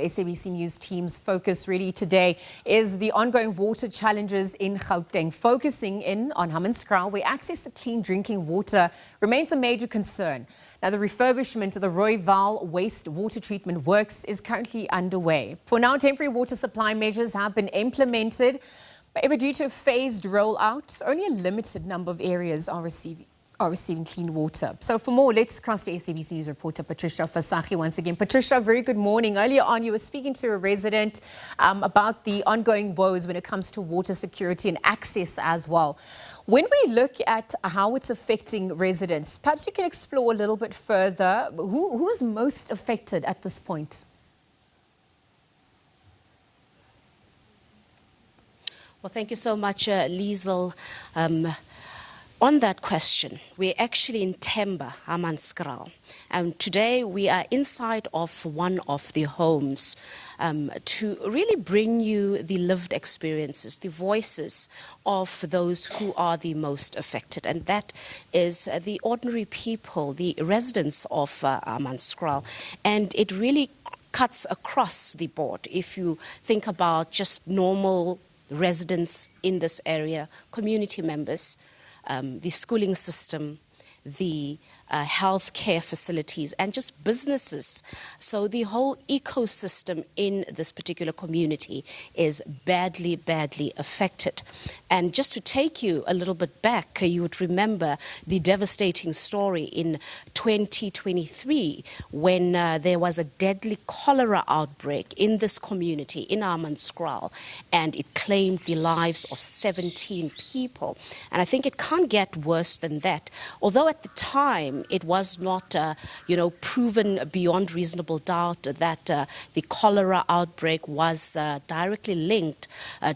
SABC News team's focus really today is the ongoing water challenges in Gauteng, focusing in on Hammanskraal, where access to clean drinking water remains a major concern. Now, the refurbishment of the Rooiwal wastewater treatment works is currently underway. For now, temporary water supply measures have been implemented, but due to a phased rollout, only a limited number of areas are receiving clean water. So for more, let's cross to SABC News reporter Patricia Visagie once again. Patricia, very good morning. Earlier on, you were speaking to a resident about the ongoing woes when it comes to water security and access as well. When we look at how it's affecting residents, perhaps you can explore a little bit further. Who is most affected at this point? Well, thank you so much, Liesel. On that question, we're actually in Temba, Hammanskraal, and today we are inside of one of the homes to really bring you the lived experiences, the voices of those who are the most affected, and that is the ordinary people, the residents of Hammanskraal, and it really cuts across the board. If you think about just normal residents in this area, community members, the schooling system, the healthcare facilities, and just businesses. So the whole ecosystem in this particular community is badly, badly affected. And just to take you a little bit back, you would remember the devastating story in 2023 when there was a deadly cholera outbreak in this community, in Hammanskraal, and it claimed the lives of 17 people. And I think it can't get worse than that. Although at the time, it was not, proven beyond reasonable doubt that the cholera outbreak was directly linked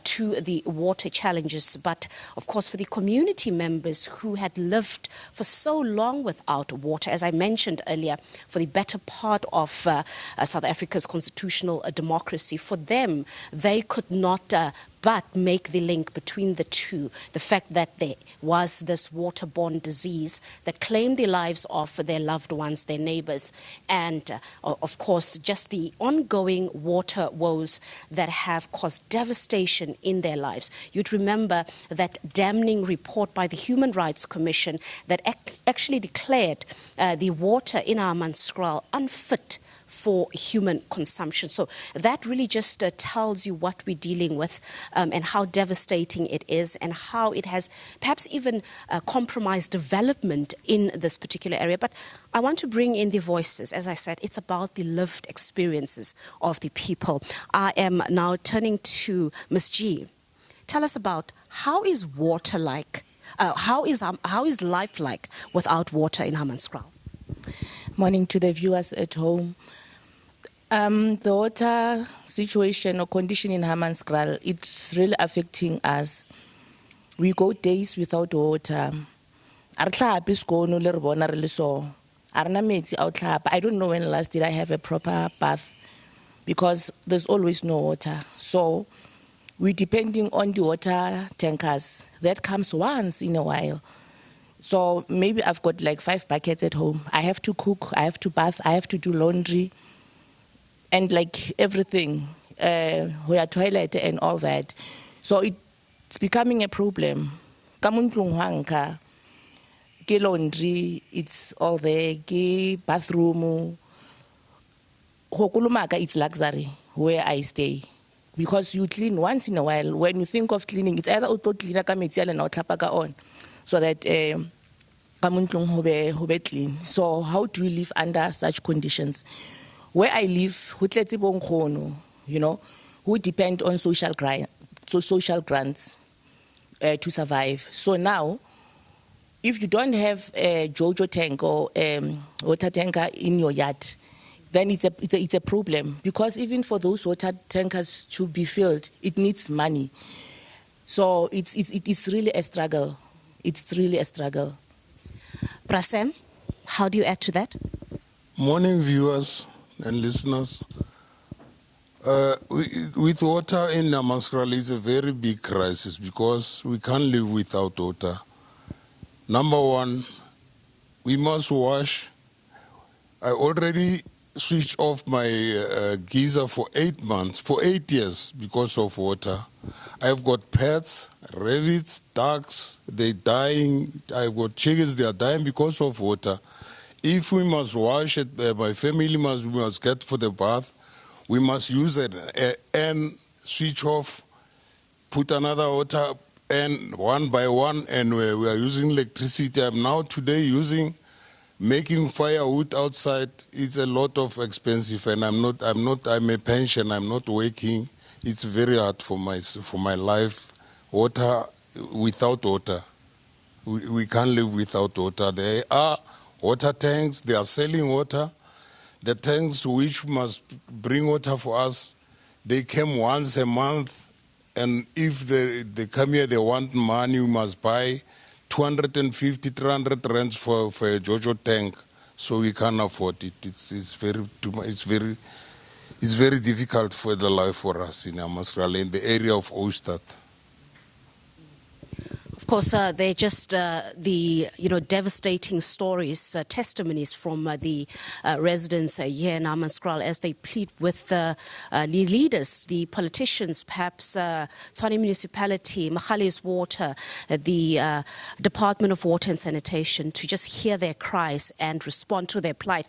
to the water challenges. But, of course, for the community members who had lived for so long without water, as I mentioned earlier, for the better part of South Africa's constitutional democracy, for them, they could not but make the link between the two, the fact that there was this waterborne disease that claimed the lives of their loved ones, their neighbors, and of course just the ongoing water woes that have caused devastation in their lives. You'd remember that damning report by the Human Rights Commission that actually declared the water in Hammanskraal unfit for human consumption. So that really just tells you what we're dealing with and how devastating it is and how it has perhaps even compromised development in this particular area. But I want to bring in the voices. As I said, it's about the lived experiences of the people. I am now turning to Ms. G. Tell us about how is water like? How is life like without water in Hammanskraal? Morning to the viewers at home. The water situation or condition in Hammanskraal, it's really affecting us. We go days without water. I don't know when last did I have a proper bath because there's always no water. So we're depending on the water tankers. That comes once in a while. So maybe I've got like 5 buckets at home. I have to cook, I have to bath, I have to do laundry, and like everything, toilet and all that. So it's becoming a problem. Ke laundry, it's all there. Ke bathroom. It's luxury where I stay. Because you clean once in a while. When you think of cleaning, it's either auto cleaner on so that clean. So how do we live under such conditions? Where I live, who depend on social grants to survive. So now, if you don't have a JoJo tank or water tanker in your yard, then it's a problem. Because even for those water tankers to be filled, it needs money. So it's really a struggle. It's really a struggle. Prasem, how do you add to that? Morning, viewers and listeners. With water in Hammanskraal is a very big crisis because we can't live without water. Number one, we must wash. I already switched off my geyser for 8 months, for 8 years because of water. I've got pets, rabbits, ducks, they're dying. I've got chickens, they are dying because of water. If we must wash it, my family must get for the bath, we must use it and switch off, put another water and one by one, and we are using electricity. I'm now today making firewood outside. It's a lot of expensive, and I'm a pension, I'm not working. It's very hard for my life. Water, without water. We can't live without water. There are water tanks, they are selling water. The tanks which must bring water for us, they come once a month, and if they come here, they want money, we must buy 250, 300 rands for a Jojo tank, so we can't afford it. It's very difficult for the life for us in Hammanskraal, in the area of Oostad. Of course, they're just the devastating stories, testimonies from the residents here in Hammanskraal as they plead with the leaders, the politicians, perhaps Tshwane Municipality, Magalies Water, the Department of Water and Sanitation, to just hear their cries and respond to their plight.